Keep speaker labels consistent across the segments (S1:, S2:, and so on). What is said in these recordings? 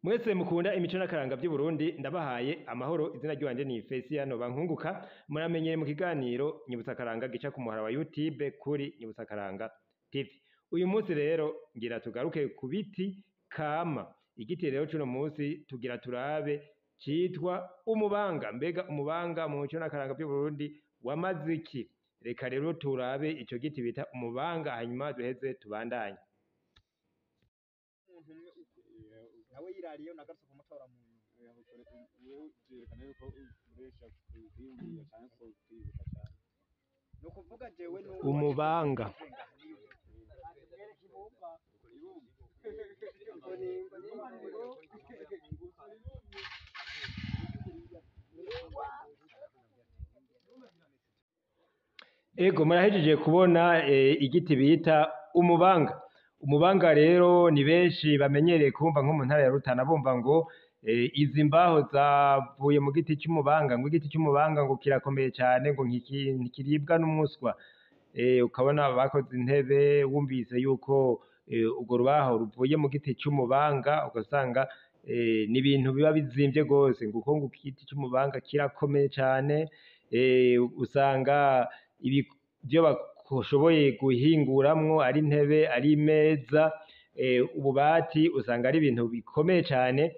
S1: Mwese mukunda imico n'akaranga vy'Uburundi ndabahaye amahoro, izina ryanje ni Fesiyano Bankunguka, muramenyere mu kiganiro Nyibutsa Akaranga gica ku muhara wa YouTube kuri Nyibutsa Akaranga TV. Uyu munsi rero ngira tugaruke ku biti kama. Igiti rero cuno munsi tugira turabe citwa umubanga. Mbega umubanga mu mico n'akaranga vy'Uburundi wamaze iki? Reka rero turabe ico giti bita umubanga hanyuma duheze tubandanye.
S2: nawe yirariye nagarutse kumutora mu
S3: vyerekana yuko ukoresha kwiyumvira canke ko kwibuka cane.
S2: ni ukuvuga jewe
S1: Umubanga. Ego murahejeje kubona igiti bita umubanga. Umubanga rero ni benshi bamenyereye kumva nko mu ntara ya Rutana bumva ngo izi mbaho zavuye mu giti cy'umubanga, ngo igiti cy'umubanga ngo kirakomeye cyane ngo ntikiribwa n'umuswa. Ukabona bakoze intebe wumvise yuko urwo rubaho ruvuye mu giti cy'umubanga, ugasanga ni ibintu biba bizimvye gose ngo kuko ngo igiti cy'umubanga kirakomeye cyane. Usanga ibyo bashoboye guhinguramwo ari intebe, ari imeza, ububati, usanga ari ibintu bikomeye cyane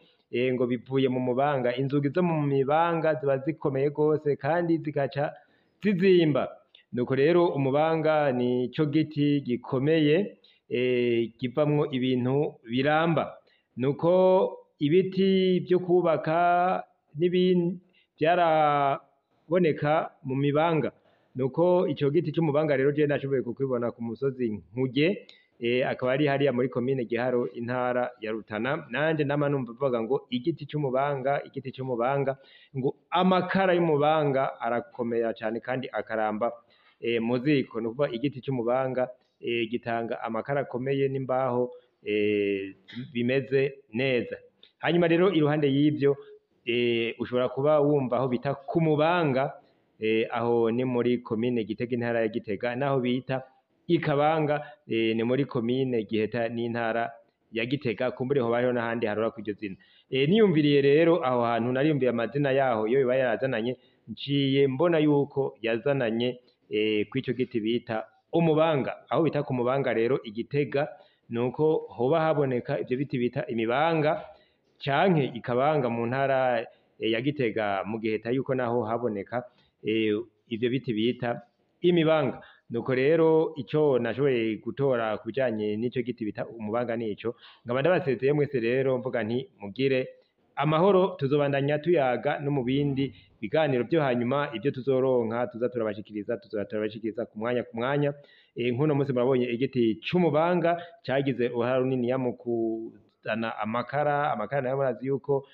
S1: ngo bivuye mu mubanga. Inzugi zo mu mibanga ziba zikomeye gose kandi zigaca zizimba. Nuko rero umubanga ni cyo giti gikomeye kivamwo ibintu biramba. Nuko ibiti byo kubaka n'ibindi byaraboneka mu mibanga. Nuko ico giti c'umubanga rero je nashoboye kukibona ku musozi Nkuge, akaba ari hariya muri komine Giharo intara ya Rutana. Nanje nama numva bavuga ngo igiti c'umubanga, igiti c'umubanga, ngo amakara y'umubanga arakomera cyane kandi akaramba mu ziko. Nukuvuga igiti c'umubanga gitanga amakara akomeye n'imbaho bimeze neza. Hanyuma rero iruhande y'ivyo ushobora kuba wumva aho bita ku mubanga, aho ni muri komine Gitega intara ya Gitega, naho bita Ikabanga ni muri komine Giheta n'intara ya Gitega. Kumbure ho bariho n'ahandi harora kw'iryo zina. Niyumviriye rero aho hantu nariyumviye amazina yaho iyo biba yarazananye, nciye mbona yuko yazananye kw'ico giti bita umubanga. Aho bita ku mubanga rero Igitega, nuko hoba haboneka ivyo biti bita imibanga, canke Ikabanga mu ntara ya Gitega mu Giheta yuko naho haboneka ivyo biti bita imibanga. Nuko rero ico nashoboye gutora kubijanye n'ico giti bita umubanga nico. Nkaba ndabasezeye mwese rero mvuga nti mugire amahoro, tuzobandanya tuyaga no mu bindi biganiro vyo hanyuma. Ivyo tuzoronka tuza turabashikiriza ku mwanya. Nkuno munsi murabonye igiti c'umubanga cagize uruhara runiniya mu kuzana amakara. Amakara nayo murazi yuko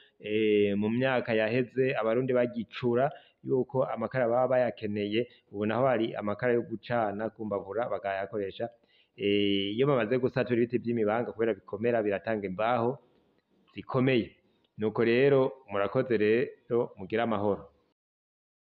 S1: mu myaka yaheze abarundi bagicura yuko amakara baba bayakeneye. Ubu naho hari amakara yo gucana ku mbabura bakayakoresha iyo bamaze gusatura ibiti vy'imibanga, kubera bikomera biratanga imbaho zikomeye. Nuko rero murakoze rero mugire amahoro.